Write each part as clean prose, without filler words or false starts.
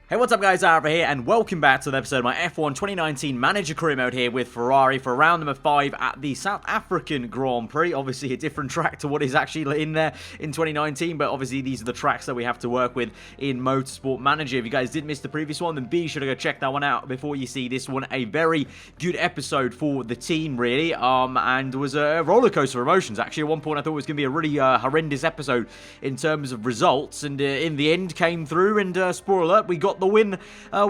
Hey, what's up guys, aarava here, and welcome back to the episode of my F1 2019 Manager Career Mode here with Ferrari for round number 5 at the South African Grand Prix. Obviously a different track to what is actually in there in 2019, but obviously these are the tracks that we have to work with in Motorsport Manager. If you guys did miss the previous one, then be sure to go check that one out before you see this one. A very good episode for the team, really, and it was a roller coaster of emotions. Actually, at one point I thought it was going to be a really horrendous episode in terms of results, and in the end came through, and spoiler alert, we got the win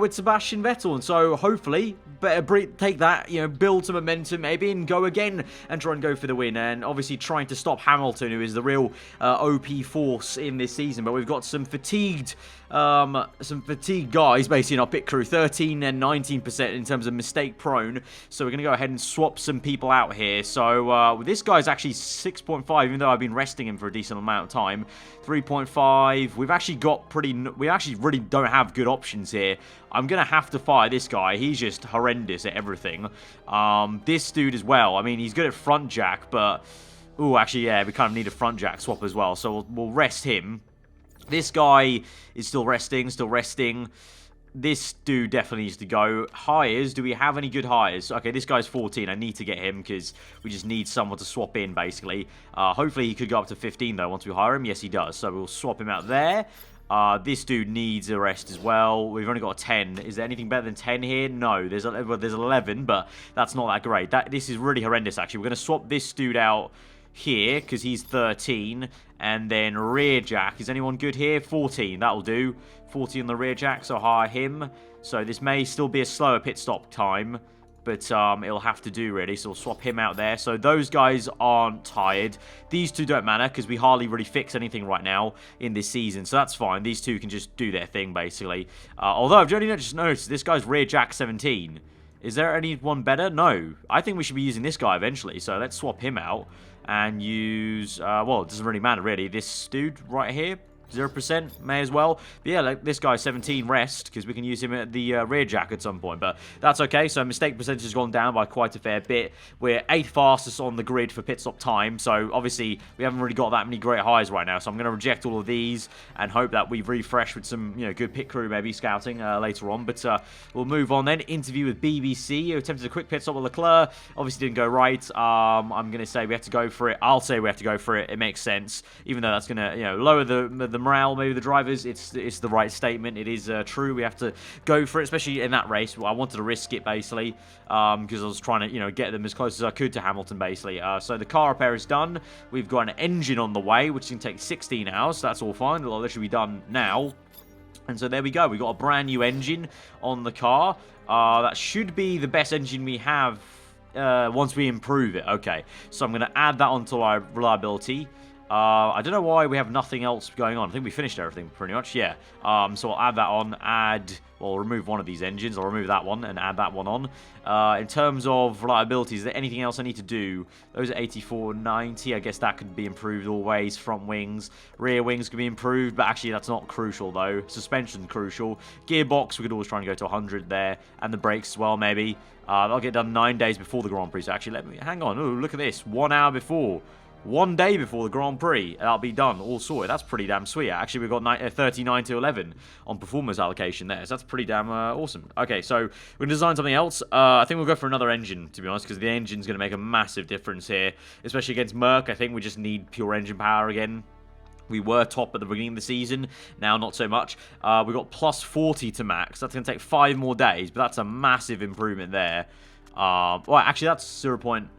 with Sebastian Vettel, and so hopefully better take that, build some momentum maybe and go again and try and go for the win, and obviously trying to stop Hamilton, who is the real OP force in this season. But we've got some fatigued guys basically in our pit crew, 13 and 19% in terms of mistake prone, so we're going to go ahead and swap some people out here. So this guy's actually 6.5, even though I've been resting him for a decent amount of time. 3.5, we actually really don't have good options here. I'm going to have to fire this guy. He's just horrendous at everything. This dude as well, I mean, he's good at front jack, but ooh, actually, yeah, we kind of need a front jack swap as well, so we'll rest him. This guy is still resting. This dude definitely needs to go. Hires, do we have any good hires? Okay, this guy's 14. I need to get him because we just need someone to swap in, basically. Hopefully he could go up to 15, though, once we hire him. Yes, he does. So we'll swap him out there. This dude needs a rest as well. We've only got a 10. Is there anything better than 10 here? No. There's 11, but that's not that great. This is really horrendous, actually. We're going to swap this dude out here because he's 13, and then rear jack, is anyone good here? 14, that'll do. 14 on the rear jack, so hire him. So this may still be a slower pit stop time, but it'll have to do, really, so we'll swap him out there. So those guys aren't tired. These two don't matter because we hardly really fix anything right now in this season, so that's fine. These two can just do their thing, basically. Although I've only just noticed this guy's rear jack 17. Is there anyone better? No. I think we should be using this guy eventually, so let's swap him out and use, well, it doesn't really matter, really. This dude right here, 0%, may as well. But yeah, like this guy 17 rest, because we can use him at the rear jack at some point, but that's okay. So mistake percentage has gone down by quite a fair bit. We're 8th fastest on the grid for pit stop time, so obviously we haven't really got that many great highs right now, so I'm going to reject all of these and hope that we refresh with some, good pit crew maybe scouting later on. But we'll move on then. Interview with BBC, who attempted a quick pit stop with Leclerc, obviously didn't go right. I'm going to say we have to go for it. I'll say we have to go for it. It makes sense, even though that's going to, lower the morale, maybe the drivers. It's the right statement. It is true. We have to go for it, especially in that race. I wanted to risk it, basically, because I was trying to, get them as close as I could to Hamilton, basically. So the car repair is done. We've got an engine on the way, which can take 16 hours. So that's all fine. It'll literally be done now. And so there we go. We've got a brand new engine on the car. That should be the best engine we have once we improve it. Okay, so I'm going to add that onto our reliability. I don't know why we have nothing else going on. I think we finished everything pretty much, yeah. So I'll add that on, well, remove one of these engines. I'll remove that one and add that one on. In terms of reliability, is there anything else I need to do? Those are 84, 90. I guess that could be improved always. Front wings, rear wings could be improved, but actually that's not crucial though. Suspension crucial. Gearbox, we could always try and go to 100 there. And the brakes as well, maybe. That'll get done 9 days before the Grand Prix. So actually, hang on. Oh, look at this. 1 hour before. 1 day before the Grand Prix, that'll be done, all sorted. That's pretty damn sweet. Actually, we've got 39 to 11 on performance allocation there, so that's pretty damn awesome. Okay, so we're going to design something else. I think we'll go for another engine, to be honest, because the engine's going to make a massive difference here, especially against Merc. I think we just need pure engine power again. We were top at the beginning of the season, now not so much. We've got plus 40 to max. That's going to take 5 more days, but that's a massive improvement there. Well, actually, that's 0.91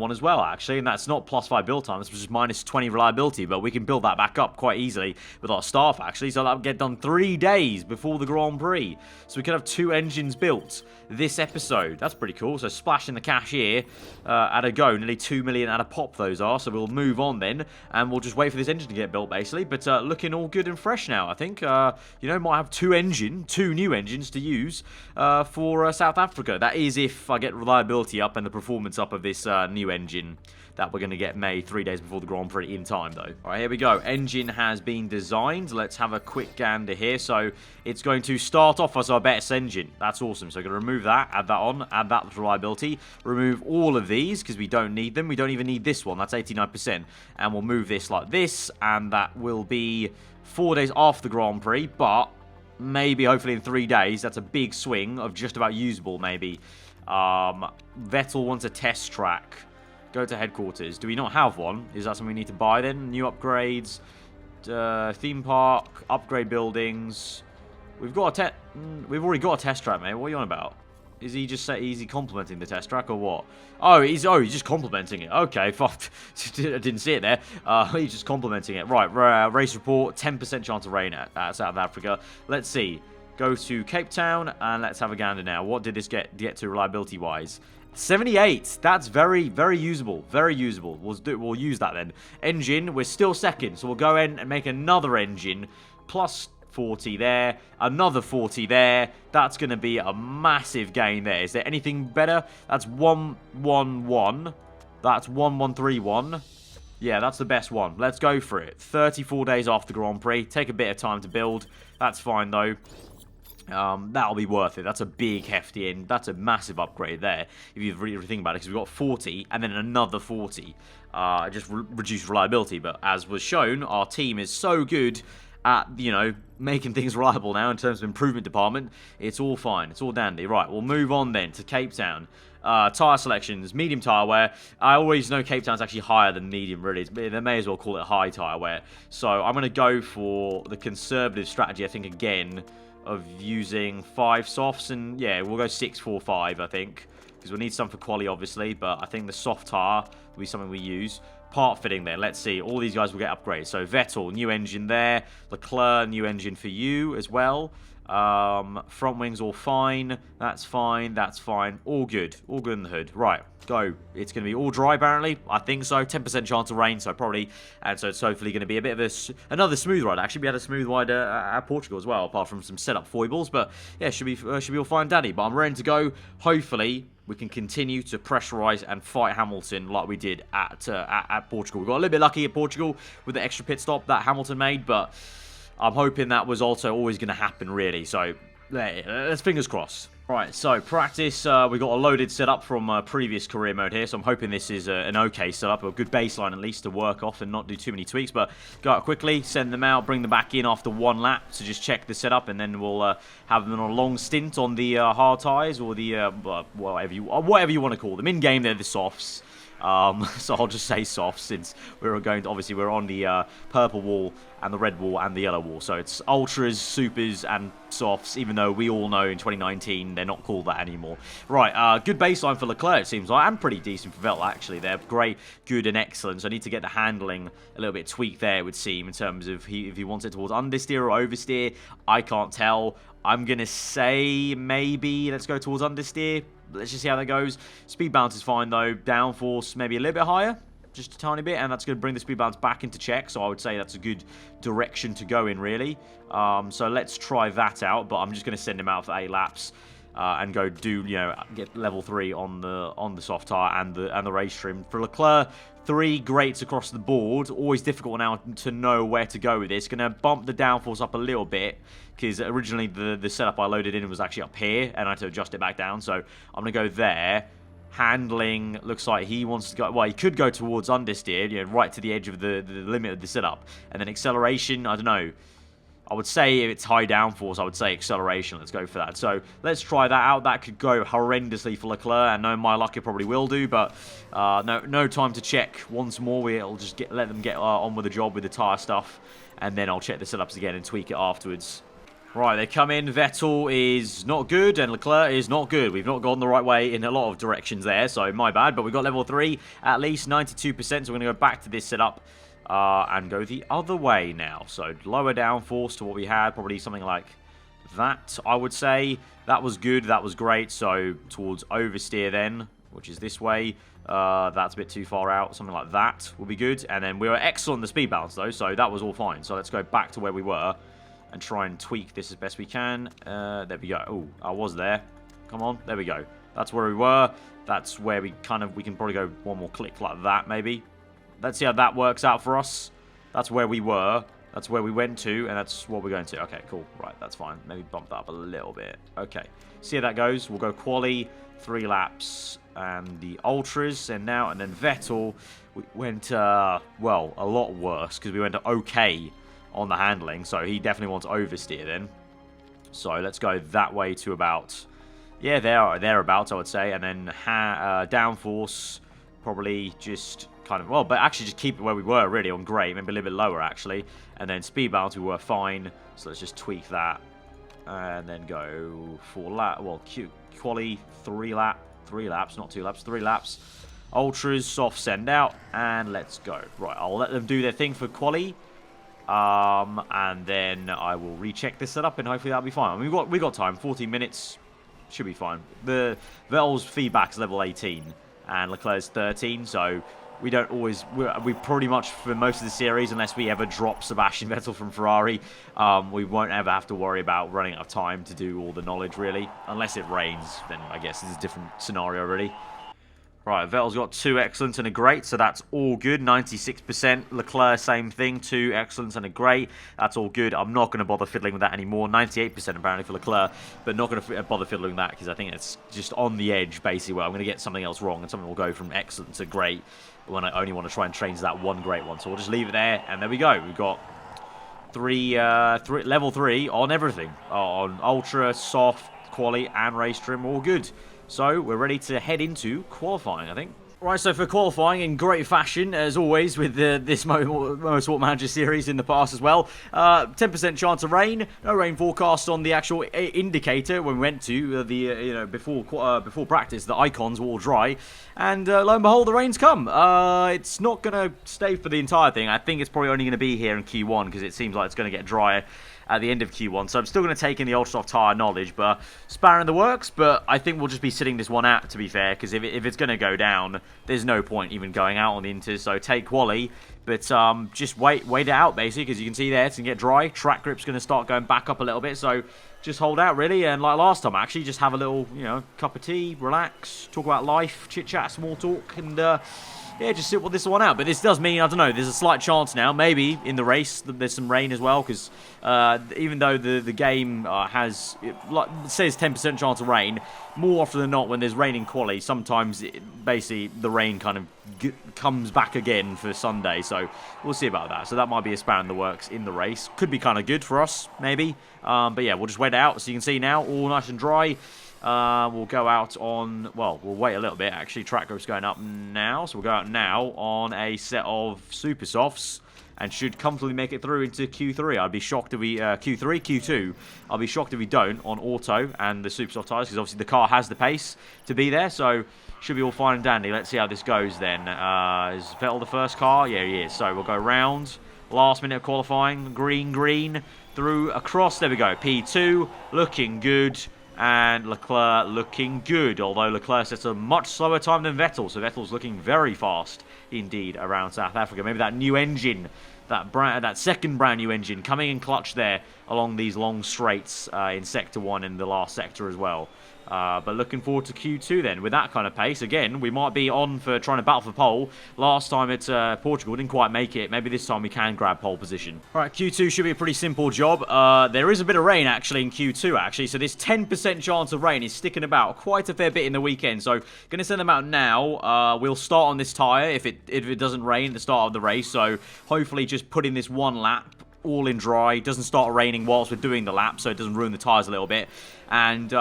as well, actually, and that's not plus 5 build time. This was just minus 20 reliability, but we can build that back up quite easily with our staff, actually, so that'll get done 3 days before the Grand Prix. So we could have 2 engines built this episode. That's pretty cool. So splashing the cash here at a go. Nearly 2 million at a pop those are, so we'll move on then, and we'll just wait for this engine to get built, basically. But looking all good and fresh now, I think. Might have 2 new engines to use for South Africa. That is if I get reliability up and the performance up of this new engine that we're going to get made 3 days before the Grand Prix in time, though. All right, here we go. Engine has been designed. Let's have a quick gander here. So it's going to start off as our best engine. That's awesome. So I'm going to remove that, add that on, add that to reliability, remove all of these because we don't need them. We don't even need this one. That's 89%. And we'll move this like this, and that will be 4 days after the Grand Prix, but maybe, hopefully in 3 days. That's a big swing of just about usable, maybe. Vettel wants a test track. Go to headquarters. Do we not have one? Is that something we need to buy then? New upgrades. Theme park. Upgrade buildings. We've already got a test track, mate. What are you on about? Is he just complimenting the test track or what? Oh, he's just complimenting it. Okay, fuck. I didn't see it there. He's just complimenting it. Right, race report. 10% chance of rain at South Africa. Let's see. Go to Cape Town and let's have a gander now. What did this get to reliability-wise? 78. That's very, very usable. Very usable. We'll use that then. Engine, we're still second, so we'll go in and make another engine. Plus 40 there, another 40 there. That's going to be a massive gain there. Is there anything better? That's 111. That's 1131. Yeah, that's the best one. Let's go for it. 34 days after Grand Prix. Take a bit of time to build. That's fine, though. That'll be worth it. That's a big, hefty, and that's a massive upgrade there, if you really think about it, because we've got 40, and then another 40. Just reduced reliability, but as was shown, our team is so good at, you know, making things reliable now in terms of improvement department. It's all fine. It's all dandy. Right, we'll move on then to Cape Town. Tyre selections, medium tyre wear. I always know Cape Town's actually higher than medium, really. They may as well call it high tyre wear. So I'm going to go for the conservative strategy, I think, again, of using 5 softs. And yeah, we'll go 6, 4, 5, I think, because we'll need some for quali, obviously. But I think the soft tyre will be something we use. Part fitting there. Let's see. All these guys will get upgrades. So Vettel, new engine there. Leclerc, new engine for you as well. Front wings all fine. That's fine. That's fine. All good. All good in the hood. Right. Go. It's going to be all dry, apparently. I think so. 10% chance of rain, so probably. And so it's hopefully going to be a bit of another smooth ride. Actually, we had a smooth ride at Portugal as well, apart from some setup foibles. But yeah, should be all fine, daddy. But I'm ready to go. Hopefully, we can continue to pressurize and fight Hamilton like we did at Portugal. We got a little bit lucky at Portugal with the extra pit stop that Hamilton made, but I'm hoping that was also always going to happen, really. So let's fingers crossed. Right, so practice, we got a loaded setup from previous career mode here, so I'm hoping this is an okay setup, a good baseline at least to work off and not do too many tweaks, but go out quickly, send them out, bring them back in after 1 lap to just check the setup, and then we'll have them on a long stint on the hard tyres, or the, whatever you want to call them. In-game, they're the softs. So I'll just say soft, since we're going to, obviously we're on the purple wall and the red wall and the yellow wall, so it's ultras, supers and softs, even though we all know in 2019 they're not called that anymore. Right, good baseline for Leclerc, it seems like, and pretty decent for Vettel actually. They're great, good and excellent, so I need to get the handling a little bit tweaked there, it would seem, in terms of if he wants it towards understeer or oversteer. I can't tell. I'm gonna say maybe let's go towards understeer. Let's just see how that goes. Speed balance is fine, though. Downforce maybe a little bit higher, just a tiny bit, and that's going to bring the speed balance back into check, so I would say that's a good direction to go in, really. So let's try that out, but I'm just going to send him out for 8 laps and go do, you know, get level 3 on the soft tire and the race trim. For Leclerc, 3 greats across the board. Always difficult now to know where to go with this. Going to bump the downforce up a little bit, because originally the setup I loaded in was actually up here, and I had to adjust it back down. So I'm going to go there. Handling looks like he wants to go, well, he could go towards understeer, you know, right to the edge of the limit of the setup. And then acceleration, I don't know. I would say if it's high downforce, I would say acceleration. Let's go for that. So let's try that out. That could go horrendously for Leclerc, and knowing my luck, it probably will do. But no time to check once more. We'll just let them get on with the job with the tyre stuff, and then I'll check the setups again and tweak it afterwards. Right, they come in. Vettel is not good, and Leclerc is not good. We've not gone the right way in a lot of directions there, so my bad. But we've got level 3, at least 92%, so we're going to go back to this setup. And go the other way now. So lower downforce to what we had, probably something like that, I would say. That was good, that was great. So towards oversteer then, which is this way. That's a bit too far out. Something like that will be good. And then we were excellent in the speed balance though, so that was all fine. So let's go back to where we were and try and tweak this as best we can. There we go. Oh, I was there. Come on, there we go. That's where we were. That's where we can probably go one more click like that maybe. Let's see how that works out for us. That's where we were. That's where we went to, and that's what we're going to. Okay, cool. Right, that's fine. Maybe bump that up a little bit. Okay. See how that goes. We'll go quali, 3 laps, and the ultras, and then Vettel. We went, well, a lot worse, because we went to okay on the handling, so he definitely wants oversteer then. So let's go that way to about, yeah, thereabouts, I would say. And then downforce, probably just kind of, well, but actually just keep it where we were, really, on grey. Maybe a little bit lower, actually. And then speed balance, we were fine. So let's just tweak that. And then go for lap, well, quali, 3 laps, not 2 laps, 3 laps. Ultras, soft send out, and let's go. Right, I'll let them do their thing for quali. And then I will recheck this setup, and hopefully that'll be fine. I mean, we got time. 14 minutes should be fine. The Vettel's feedback's level 18, and Leclerc's 13. So we don't always. We pretty much for most of the series, unless we ever drop Sebastian Vettel from Ferrari, we won't ever have to worry about running out of time to do all the knowledge, really. Unless it rains, then I guess it's a different scenario, really. Right, Vettel's got 2 excellents and a great, so that's all good. 96%. Leclerc, same thing, 2 excellents and a great. That's all good. I'm not going to bother fiddling with that anymore. 98% apparently for Leclerc, but not going to bother fiddling with that because I think it's just on the edge, basically, where I'm going to get something else wrong and something will go from excellent to great when I only want to try and change that one great one. So we'll just leave it there, and there we go. We've got level 3 on everything. On Ultra, Soft, Quali, and Race Trim, all good. So, we're ready to head into qualifying, I think. Right, so for qualifying, in great fashion, as always, with this Motorsport Manager series in the past as well. 10% chance of rain. No rain forecast on the actual indicator when we went to before practice. The icons were all dry. And lo and behold, the rain's come. It's not going to stay for the entire thing. I think it's probably only going to be here in Q1 because it seems like it's going to get drier at the end of Q1, so I'm still going to take in the Ultra Soft tyre knowledge, but sparring the works, but I think we'll just be sitting this one out, to be fair, because if it's going to go down, there's no point even going out on the Inters, so take quali, but just wait it out, basically, because you can see there, it's going to get dry, track grip's going to start going back up a little bit, so just hold out, really, and like last time, actually, just have a little, cup of tea, relax, talk about life, chit-chat, small talk, and yeah, just sit this one out. But this does mean, I don't know, there's a slight chance now, maybe, in the race, that there's some rain as well, because even though the game says 10% chance of rain, more often than not, when there's rain in quali, sometimes, basically, the rain kind of comes back again for Sunday, so we'll see about that. So that might be a span in the works in the race. Could be kind of good for us, maybe. But yeah, we'll just wait it out. So you can see now, all nice and dry. We'll go out on, well, we'll wait a little bit, actually. Track grip's going up now, so we'll go out now on a set of super softs and should comfortably make it through into Q3. I'd be shocked if we, Q2, I'll be shocked if we don't on auto and the super soft tyres, because obviously the car has the pace to be there, so should be all fine and dandy. Let's see how this goes then. Is Vettel the first car? Yeah, he is. So we'll go round, last minute of qualifying, green, through, across, there we go, P2, looking good. And Leclerc looking good, although Leclerc sets a much slower time than Vettel, so Vettel's looking very fast indeed around South Africa. Maybe that new engine, that second brand new engine coming in clutch there along these long straights in Sector 1 and the last sector as well. But looking forward to Q2 then. With that kind of pace, again, we might be on for trying to battle for pole. Last time at Portugal, didn't quite make it. Maybe this time we can grab pole position. Alright, Q2 should be a pretty simple job. There is a bit of rain, actually, in Q2, actually. So this 10% chance of rain is sticking about quite a fair bit in the weekend. So, going to send them out now. We'll start on this tyre if it doesn't rain at the start of the race. So, hopefully just put in this one lap all in dry, doesn't start raining whilst we're doing the lap, so it doesn't ruin the tyres a little bit. And,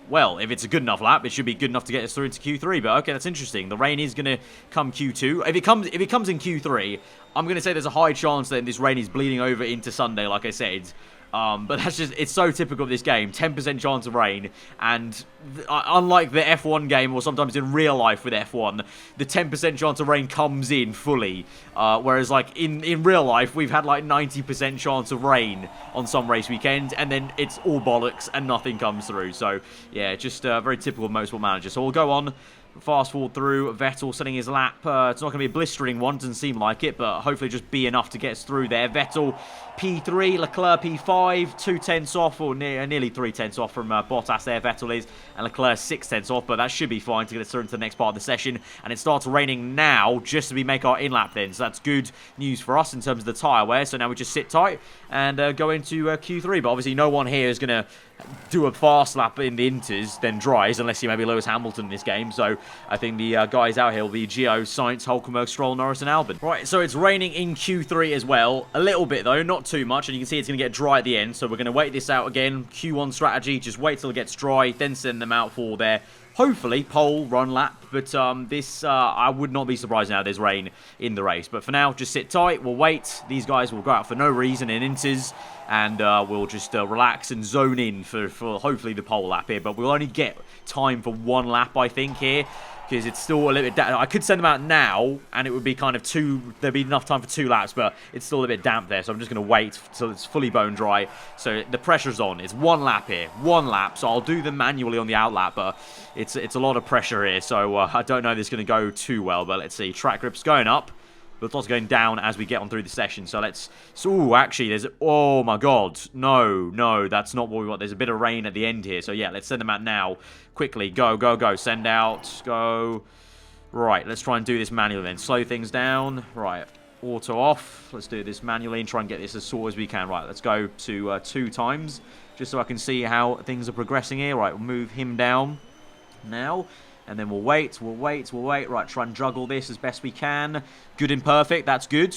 well, if it's a good enough lap, it should be good enough to get us through into Q3. But, okay, that's interesting. The rain is going to come Q2. If it comes in Q3, I'm going to say there's a high chance that this rain is bleeding over into Sunday, like I said. But that's just, it's so typical of this game. 10% chance of rain. And unlike the F1 game, or sometimes in real life with F1, the 10% chance of rain comes in fully. Whereas, like, in real life, we've had, like, 90% chance of rain on some race weekends. And then it's all bollocks and nothing comes through. So, yeah, just very typical of Motorsport Manager. So we'll go on. Fast forward through, Vettel setting his lap. It's not going to be a blistering one, doesn't seem like it, but hopefully just be enough to get us through there. Vettel P3, Leclerc P5, 2 tenths off, or nearly 3 tenths off from Bottas there, Vettel is, and Leclerc 6 tenths off, but that should be fine to get us through into the next part of the session. And it starts raining now, just as we make our in-lap then, so that's good news for us in terms of the tyre wear. So now we just sit tight and go into Q3, but obviously no one here is going to do a fast lap in the inters, then dries, unless you maybe Lewis Hamilton in this game. So I think the guys out here will be Gio, Sainz, Hulkenberg, Stroll, Norris, and Albon. Right, so it's raining in Q3 as well. A little bit, though, not too much. And you can see it's going to get dry at the end. So we're going to wait this out again. Q1 strategy, just wait till it gets dry, then send them out for their, hopefully, pole run lap. But I would not be surprised now there's rain in the race. But for now, just sit tight. We'll wait. These guys will go out for no reason in inters. And we'll just relax and zone in for hopefully the pole lap here. But we'll only get time for one lap, I think, here. Because it's still a little bit damp. I could send them out now, and it would be kind of there'd be enough time for 2 laps, but it's still a bit damp there. So I'm just going to wait till it's fully bone dry. So the pressure's on. It's 1 lap here. 1 lap. So I'll do them manually on the out lap, but it's a lot of pressure here. So I don't know if this is going to go too well, but let's see. Track grip's going up. But it's also going down as we get on through the session. So let's... So, actually, there's... Oh, my God. No, that's not what we want. There's a bit of rain at the end here. So, yeah, let's send them out now. Quickly. Go. Send out. Go. Right, let's try and do this manually then. Slow things down. Right, auto off. Let's do this manually and try and get this as short as we can. Right, let's go to 2 times. Just so I can see how things are progressing here. Right, we'll move him down now. And then we'll wait. Right, try and juggle this as best we can. Good and perfect. That's good.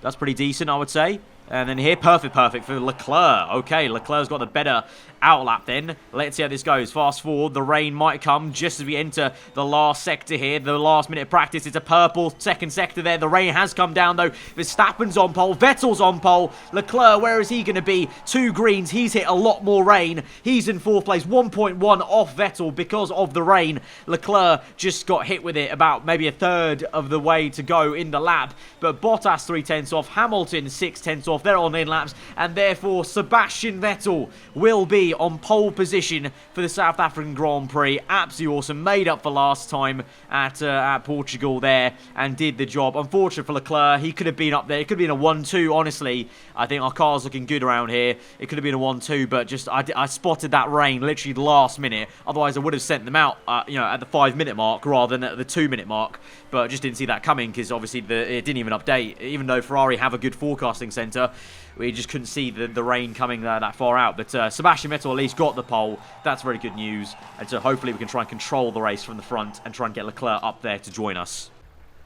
That's pretty decent, I would say. And then here, perfect for Leclerc. Okay, Leclerc's got the better outlap then. Let's see how this goes. Fast forward, the rain might come just as we enter the last sector here. The last minute of practice. It's a purple second sector there. The rain has come down though. Verstappen's on pole. Vettel's on pole. Leclerc, where is he going to be? 2 greens. He's hit a lot more rain. He's in 4th place. 1.1 off Vettel because of the rain. Leclerc just got hit with it about maybe 1/3 of the way to go in the lap. But Bottas 3/10 off. Hamilton 6/10 off. They're on in laps. And therefore, Sebastian Vettel will be on pole position for the South African Grand Prix. Absolutely awesome. Made up for last time at Portugal there and did the job. Unfortunate for Leclerc. He could have been up there. It could have been a 1-2, honestly. I think our car's looking good around here. It could have been a 1-2, but just I spotted that rain literally the last minute. Otherwise, I would have sent them out at the 5-minute mark rather than at the 2-minute mark. But just didn't see that coming because obviously it didn't even update. Even though Ferrari have a good forecasting centre, we just couldn't see the rain coming that far out. But Sebastian Vettel at least got the pole. That's very good news. And so hopefully we can try and control the race from the front and try and get Leclerc up there to join us.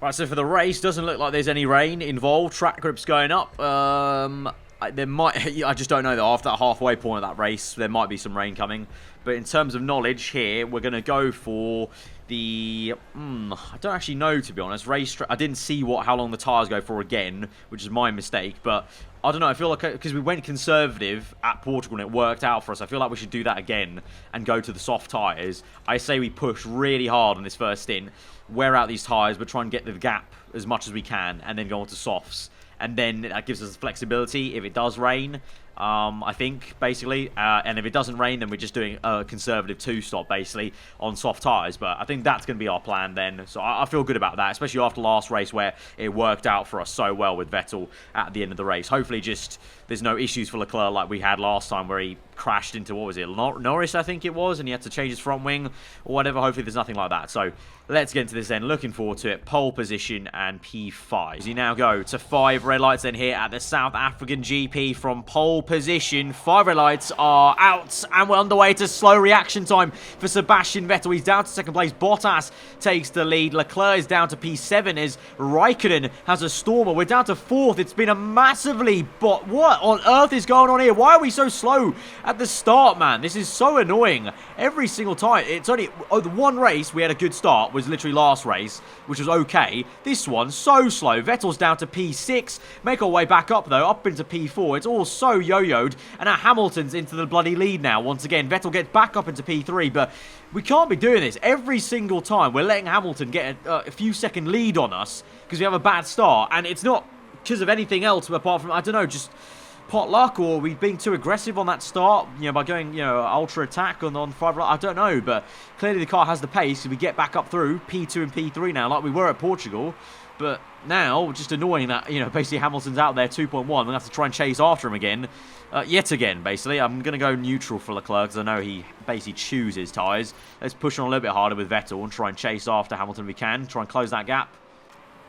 Right, so for the race, doesn't look like there's any rain involved. Track grip's going up. There might... I just don't know, though. After that halfway point of that race, there might be some rain coming. But in terms of knowledge here, we're going to go for the... I don't actually know, to be honest. I didn't see how long the tyres go for again, which is my mistake. But I don't know. I feel like because we went conservative at Portugal and it worked out for us, I feel like we should do that again and go to the soft tyres. I say we push really hard on this first stint, wear out these tyres, but try and get the gap as much as we can, and then go on to softs. And then that gives us flexibility if it does rain, I think, basically. And if it doesn't rain, then we're just doing a conservative 2-stop, basically, on soft tyres. But I think that's going to be our plan then. So I feel good about that, especially after last race where it worked out for us so well with Vettel at the end of the race. Hopefully just there's no issues for Leclerc like we had last time where he crashed into, what was it, Norris, I think it was, and he had to change his front wing or whatever. Hopefully there's nothing like that. So let's get into this then. Looking forward to it. Pole position and P5. As you now go to 5 red lights then here at the South African GP from pole position. 5 red lights are out and we're underway to slow reaction time for Sebastian Vettel. He's down to 2nd place. Bottas takes the lead. Leclerc is down to P7 as Raikkonen has a stormer. We're down to 4th. It's been a massively... What on earth is going on here? Why are we so slow at the start, man? This is so annoying. Every single time. It's only... the one race we had a good start was literally last race, which was okay. This one, so slow. Vettel's down to P6. Make our way back up, though, up into P4. It's all so yo-yoed. And now Hamilton's into the bloody lead now. Once again, Vettel gets back up into P3, but we can't be doing this. Every single time, we're letting Hamilton get a few second lead on us because we have a bad start. And it's not because of anything else apart from, I don't know, just pot luck, or we being too aggressive on that start, by going, ultra attack on 5. I don't know, but clearly the car has the pace. We get back up through P2 and P3 now, like we were at Portugal. But now, just annoying that, basically Hamilton's out there 2.1. We're going to have to try and chase after him again. Yet again, basically. I'm going to go neutral for Leclerc because I know he basically chews his tyres. Let's push on a little bit harder with Vettel and try and chase after Hamilton if we can. Try and close that gap.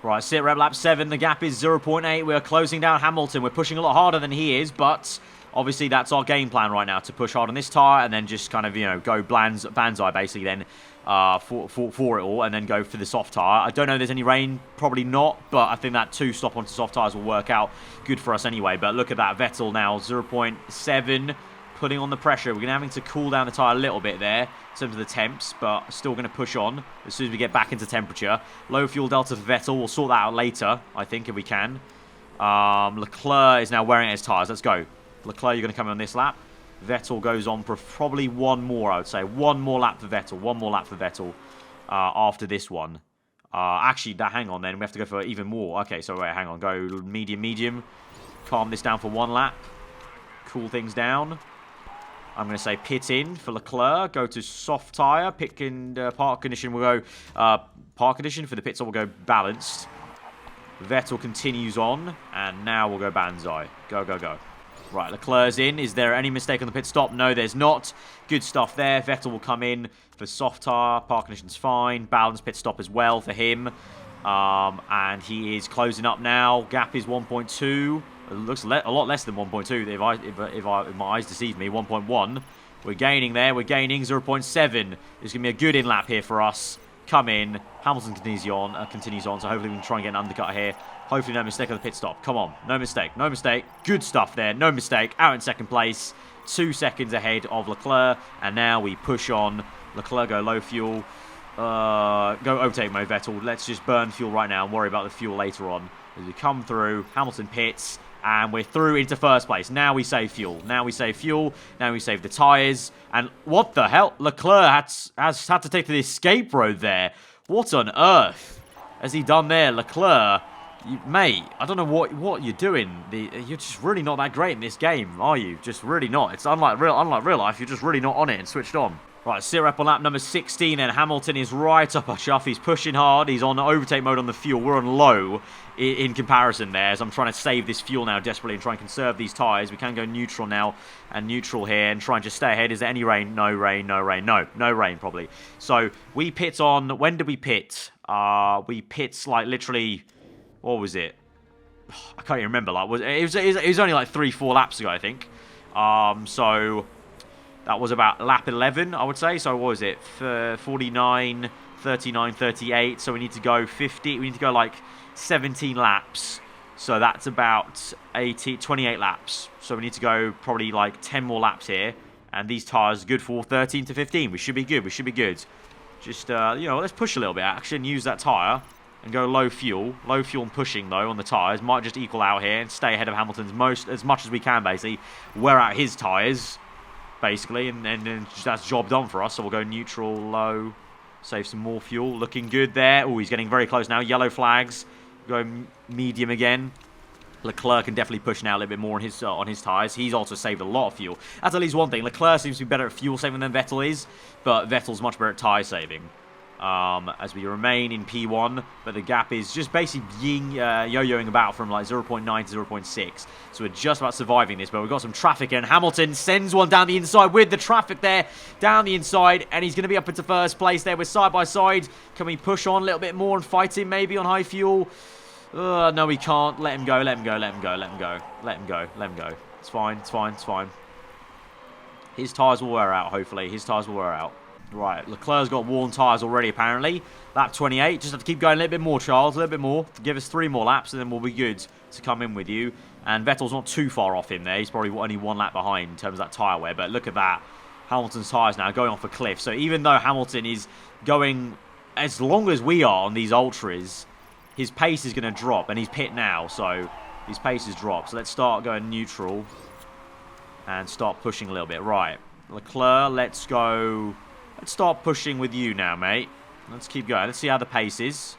Right, sit rep lap 7. The gap is 0.8. We are closing down Hamilton. We're pushing a lot harder than he is, but Obviously, that's our game plan right now, to push hard on this tyre and then just kind of, you know, go Banzai basically then for it all, and then go for the soft tyre. I don't know if there's any rain, probably not, but I think that 2 stop onto soft tyres will work out good for us anyway. But look at that, Vettel now, 0.7, putting on the pressure. We're going to having to cool down the tyre a little bit there in terms of the temps, but still going to push on as soon as we get back into temperature. Low fuel delta for Vettel, we'll sort that out later, I think, if we can. Leclerc is now wearing his tyres. Let's go. Leclerc, you're going to come in on this lap. Vettel goes on for probably one more, I would say. One more lap for Vettel. One more lap for Vettel after this one. Actually, hang on then. We have to go for even more. Okay, so wait, hang on. Go medium, medium. Calm this down for 1 lap. Cool things down. I'm going to say pit in for Leclerc. Go to soft tyre. Pit and park condition will go park condition. For the pit stop, we'll go balanced. Vettel continues on. And now we'll go Banzai. Go, go, go. Right, Leclerc's in. Is there any mistake on the pit stop? No, there's not. Good stuff there. Vettel will come in for soft tyre. Park condition's fine. Balanced pit stop as well for him. And he is closing up now. Gap is 1.2. It looks a lot less than 1.2 if my eyes deceive me. 1.1. We're gaining there. We're gaining 0.7. There's going to be a good in lap here for us. Come in. Hamilton continues on. So hopefully we can try and get an undercut here. Hopefully no mistake on the pit stop. Come on. No mistake. No mistake. Good stuff there. No mistake. Out in second place. 2 seconds ahead of Leclerc. And now we push on. Leclerc go low fuel. Go overtake mode, Vettel. Let's just burn fuel right now and worry about the fuel later on. As we come through, Hamilton pits. And we're through into first place. Now we save fuel. Now we save fuel. Now we save the tyres. And what the hell? Leclerc has had to take the escape road there. What on earth has he done there? Leclerc, mate, I don't know what you're doing. You're just really not that great in this game, are you? Just really not. It's unlike real life. You're just really not on it and switched on. Right, sit rep on lap number 16, and Hamilton is right up our chuff. He's pushing hard. He's on overtake mode on the fuel. We're on low in comparison there, as I'm trying to save this fuel now desperately and try and conserve these tyres. We can go neutral now, and neutral here, and try and just stay ahead. Is there any rain? No rain, no rain. No rain, probably. So, we pit on... When did we pit? We pit, like, literally... What was it? I can't even remember. Like, it was only, like, 3-4 laps ago, I think. So... That was about lap 11, I would say. So what was it? 49, 39, 38. So we need to go 50. We need to go like 17 laps. So that's about 28 laps. So we need to go probably like 10 more laps here. And these tyres are good for 13 to 15. We should be good. We should be good. Just, you know, let's push a little bit action. Use that tyre and go low fuel. Low fuel and pushing, though, on the tyres. Might just equal out here and stay ahead of Hamilton's as much as we can, basically. Wear out his tyres. Basically, and that's job done for us. So we'll go neutral, low, save some more fuel. Looking good there. Oh, he's getting very close now. Yellow flags. Go medium again. Leclerc can definitely push now a little bit more on his tyres. He's also saved a lot of fuel. That's at least one thing. Leclerc seems to be better at fuel saving than Vettel is, but Vettel's much better at tyre saving. As we remain in P1, but the gap is just basically yo-yoing about from like 0.9 to 0.6. So we're just about surviving this, but we've got some traffic, and Hamilton sends one down the inside with the traffic there, down the inside, and he's going to be up into first place there. We're side by side. Can we push on a little bit more and fight him maybe on high fuel? No, we can't. Let him go, let him go, let him go, let him go, let him go, let him go. It's fine, it's fine, it's fine. His tyres will wear out, hopefully. His tyres will wear out. Right, Leclerc's got worn tyres already, apparently. Lap 28. Just have to keep going a little bit more, Charles. A little bit more. Give us 3 more laps, and then we'll be good to come in with you. And Vettel's not too far off him there. He's probably only 1 lap behind in terms of that tyre wear. But look at that. Hamilton's tyres now going off a cliff. So even though Hamilton is going as long as we are on these Ultras, his pace is going to drop. And he's pit now, so his pace has dropped. So let's start going neutral and start pushing a little bit. Right, Leclerc, let's go... Let's start pushing with you now, mate. Let's keep going. Let's see how the pace is.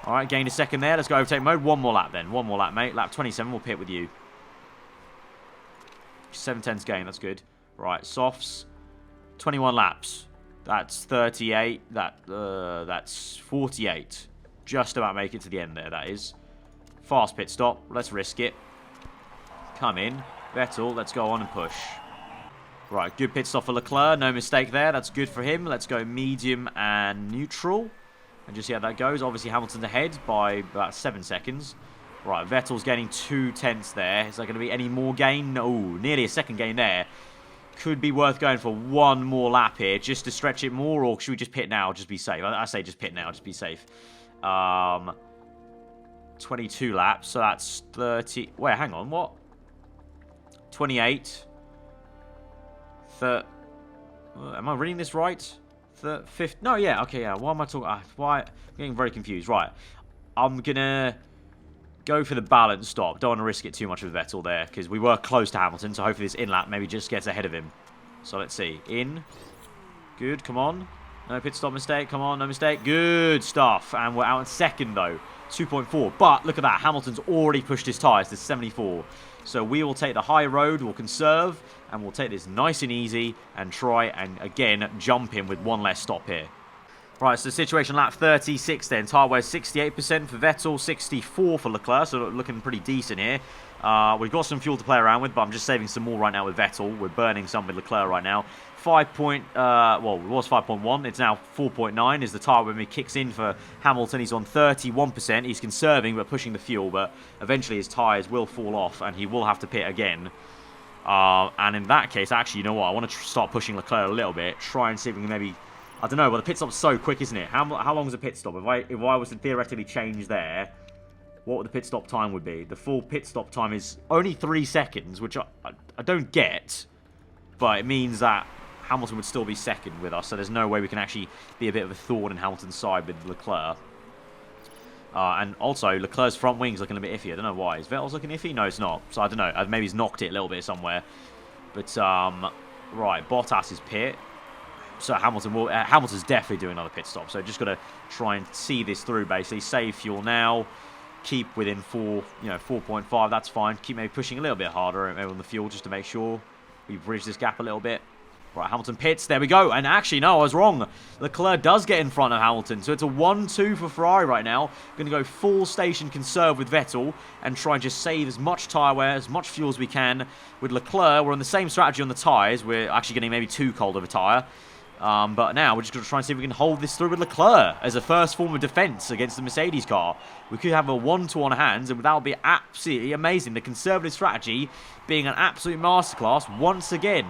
Alright, gained a second there. Let's go overtake mode. 1 more lap then. 1 more lap, mate. Lap 27, we'll pit with you. 7/10's gain, that's good. Right, softs. 21 laps. That's 38. That's 48. Just about make it to the end there, that is. Fast pit stop. Let's risk it. Come in. Vettel, let's go on and push. Right, good pit stop for Leclerc. No mistake there. That's good for him. Let's go medium and neutral. And just see how that goes. Obviously, Hamilton's ahead by about 7 seconds. Right, Vettel's gaining 2 tenths there. Is there going to be any more gain? No, nearly a second gain there. Could be worth going for one more lap here just to stretch it more, or should we just pit now, just be safe? I say just pit now, just be safe. 22 laps, so that's 30... Wait, hang on, what? 28. Am I reading this right? 5th... No, yeah, okay, yeah. Why am I talking... why? I'm getting very confused. Right. I'm going to go for the balance stop. Don't want to risk it too much with Vettel there, because we were close to Hamilton, so hopefully this in-lap maybe just gets ahead of him. So let's see. In. Good, come on. No pit stop mistake. Come on, no mistake. Good stuff. And we're out in second, though. 2.4. But look at that. Hamilton's already pushed his tyres to 74. So we will take the high road, we'll conserve, and we'll take this nice and easy and try and, again, jump him with one less stop here. Right, so situation lap 36 then. Tyre wear 68% for Vettel, 64 for Leclerc, so looking pretty decent here. We've got some fuel to play around with, but I'm just saving some more right now with Vettel. We're burning some with Leclerc right now. Well, it was 5.1. It's now 4.9 as the tyre when he kicks in for Hamilton. He's on 31%. He's conserving but pushing the fuel, but eventually his tyres will fall off and he will have to pit again. And in that case, actually, you know what? I want to start pushing Leclerc a little bit. Try and see if we can maybe... I don't know, but the pit stop's so quick, isn't it? How long is a pit stop? If I was to theoretically change there, what would the pit stop time would be? The full pit stop time is only 3 seconds, which I don't get. But it means that Hamilton would still be second with us, so there's no way we can actually be a bit of a thorn in Hamilton's side with Leclerc. And also, Leclerc's front wing's looking a bit iffy. I don't know why. Is Vettel's looking iffy? No, it's not. So I don't know. Maybe he's knocked it a little bit somewhere. But, right, Bottas is pit. So Hamilton's definitely doing another pit stop. So just got to try and see this through, basically. Save fuel now. Keep within 4.5. That's fine. Keep maybe pushing a little bit harder on the fuel just to make sure we bridge this gap a little bit. Right, Hamilton pits. There we go. And actually, no, I was wrong. Leclerc does get in front of Hamilton. So it's a 1-2 for Ferrari right now. Going to go full station conserve with Vettel and try and just save as much tyre wear, as much fuel as we can. With Leclerc, we're on the same strategy on the tyres. We're actually getting maybe too cold of a tyre. But now we're just going to try and see if we can hold this through with Leclerc as a first form of defence against the Mercedes car. We could have a 1-2 on hands, and that would be absolutely amazing. The conservative strategy being an absolute masterclass once again.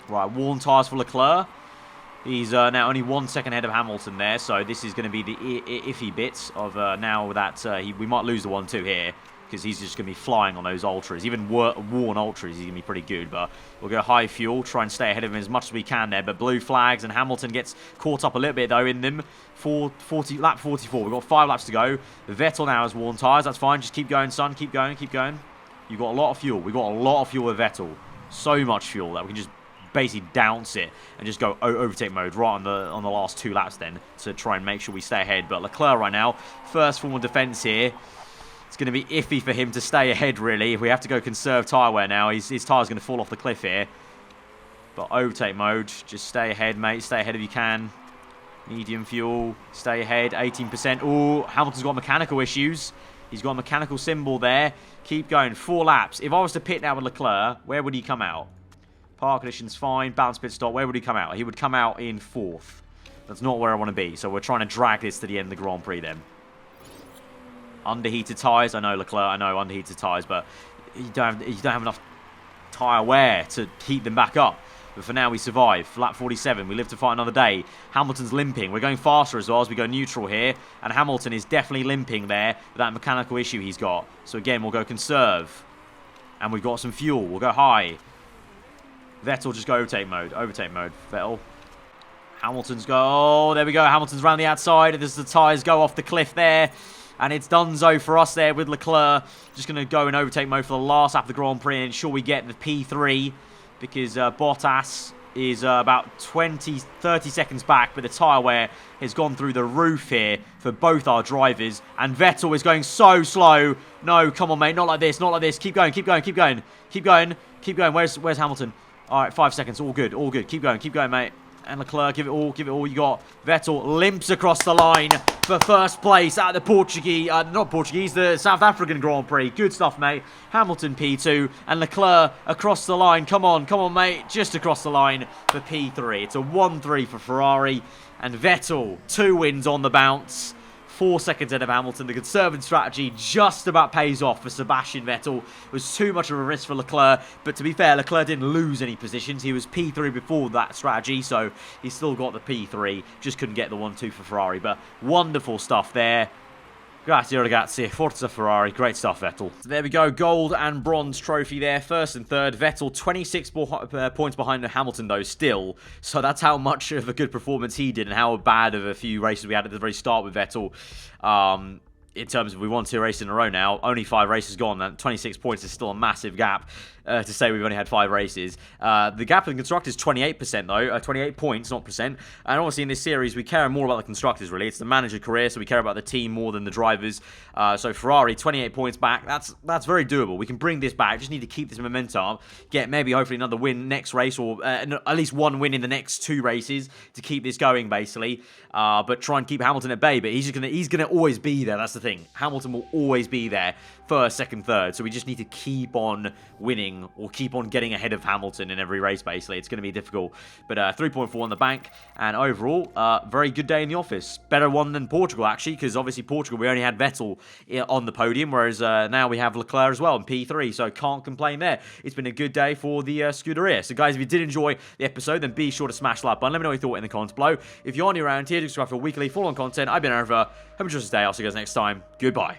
Right, worn tyres for Leclerc. He's now only 1 second ahead of Hamilton there, so this is going to be the iffy bits of now that we might lose the 1-2 here. Because he's just going to be flying on those ultras. Even worn ultras, he's going to be pretty good. But we'll go high fuel, try and stay ahead of him as much as we can there. But blue flags, and Hamilton gets caught up a little bit, though, in them. Lap 44. We've got 5 laps to go. Vettel now has worn tyres. That's fine. Just keep going, son. Keep going, keep going. You've got a lot of fuel. We've got a lot of fuel with Vettel. So much fuel that we can just basically douse it and just go overtake mode right on the last 2 laps then to try and make sure we stay ahead. But Leclerc right now, first form of defence here. It's going to be iffy for him to stay ahead, really. If we have to go conserve tyre wear now, his tyre's going to fall off the cliff here. But overtake mode, just stay ahead, mate. Stay ahead if you can. Medium fuel, stay ahead, 18%. Oh, Hamilton's got mechanical issues. He's got a mechanical symbol there. Keep going, 4 laps. If I was to pit now with Leclerc, where would he come out? Park conditions fine, balance pit stop. Where would he come out? He would come out in 4th. That's not where I want to be. So we're trying to drag this to the end of the Grand Prix then. Underheated tyres. I know, Leclerc. I know, underheated tyres, but you don't have enough tyre wear to heat them back up. But for now, we survive. Lap 47. We live to fight another day. Hamilton's limping. We're going faster as well as we go neutral here. And Hamilton is definitely limping there with that mechanical issue he's got. So again, we'll go conserve. And we've got some fuel. We'll go high. Vettel just go overtake mode. Overtake mode, Vettel. Hamilton's go... Oh, there we go. Hamilton's around the outside. As the tyres go off the cliff there. And it's donezo for us there with Leclerc. Just going to go in overtake mode for the last lap of the Grand Prix and ensure we get the P3. Because Bottas is about 20-30 seconds back. But the tyre wear has gone through the roof here for both our drivers. And Vettel is going so slow. No, come on, mate. Not like this. Not like this. Keep going. Keep going. Keep going. Keep going. Keep going. Where's Hamilton? All right, 5 seconds. All good. All good. Keep going. Keep going, mate. And Leclerc, give it all you got. Vettel limps across the line for first place at the the South African Grand Prix. Good stuff, mate. Hamilton P2 and Leclerc across the line. Come on, mate. Just across the line for P3. It's a 1-3 for Ferrari. And Vettel, 2 wins on the bounce. 4 seconds ahead of Hamilton. The conservative strategy just about pays off for Sebastian Vettel. It was too much of a risk for Leclerc, but to be fair, Leclerc didn't lose any positions. He was P3 before that strategy, so he still got the P3. Just couldn't get the 1-2 for Ferrari, but wonderful stuff there. Grazie ragazzi, Forza Ferrari, great stuff Vettel. So there we go, gold and bronze trophy there, first and third. Vettel 26 points behind Hamilton though still, so that's how much of a good performance he did and how bad of a few races we had at the very start with Vettel. In terms of we won 2 races in a row now, only 5 races gone, and 26 points is still a massive gap to say we've only had 5 races. The gap in the constructors is 28% though, 28 points, not percent. And obviously in this series we care more about the constructors really. It's the manager career, so we care about the team more than the drivers. So Ferrari, 28 points back, that's very doable. We can bring this back, just need to keep this momentum, get maybe hopefully another win next race, or at least 1 win in the next 2 races to keep this going basically. But try and keep Hamilton at bay, but he's gonna always be there, that's the thing. Hamilton will always be there, first, second, third, so we just need to keep on winning or keep on getting ahead of Hamilton in every race basically. It's going to be difficult, but 3.4 on the bank, and overall very good day in the office. Better one than Portugal actually, because obviously Portugal we only had Vettel on the podium, whereas now we have Leclerc as well in P3, so can't complain there. It's been a good day for the Scuderia. So guys, if you did enjoy the episode, then be sure to smash the like button. Let me know what you thought in the comments below. If you're new around here, subscribe for weekly full-on content. I've been aarava. Have a tremendous day. I'll see you guys next time. Goodbye.